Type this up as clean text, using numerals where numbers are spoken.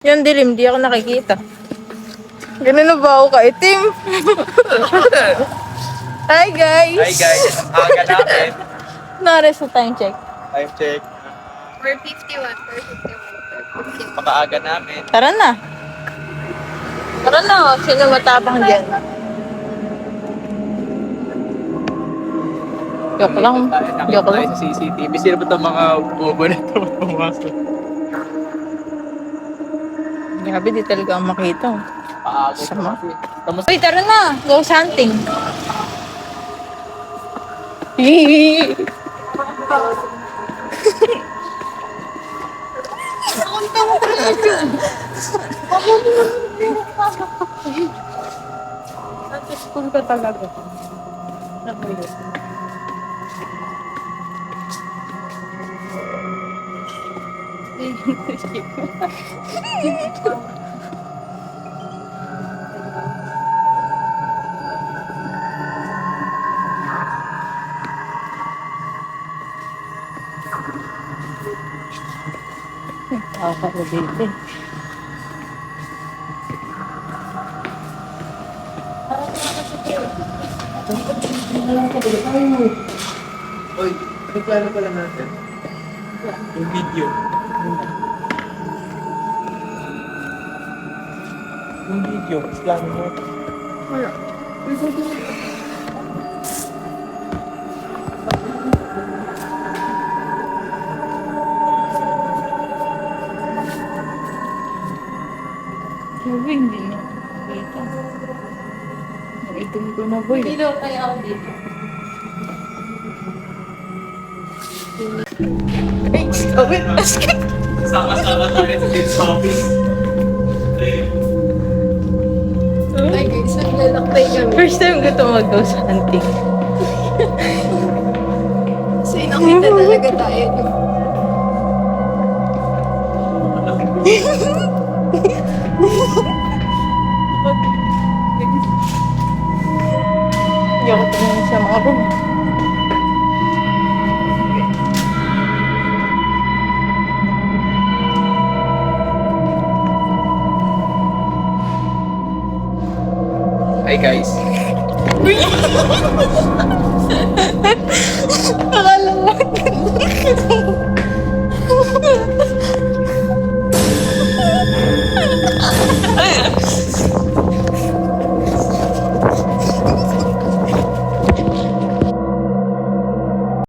Yung dilim, di ako nakikita. Ganun na ba ako kaitim? Hi guys! Hi guys, ang aga natin. Nare sa time check. Time check. 4:51. Pakaaga namin. Tara na. Tara na, sino matapang dyan? Joke lang. Joke Tayo lang. sa CCTV. Sino ba itong mga bobo na ito pumasok? Grabe, di talaga ako makita. Paaga Sama. kasi. Kamusta? Uy, tara na. Go hunting. School ka talaga. Nakulit. Tao ka na dito. Uy, ano plano pala natin? Yung video. Yung video, plano mo. Wala. Sabi, hindi na nakikita. Naitim ko na boy. Hindi daw kaya ako dito. Ay, stop it. Asking. Sama-sama tayo sa this office. Ay guys, naglalakbay kami. First time ko ito mag-ghost hunting. So nakita talaga tayo. Hindi ako tumingin sa mga room. Hi guys.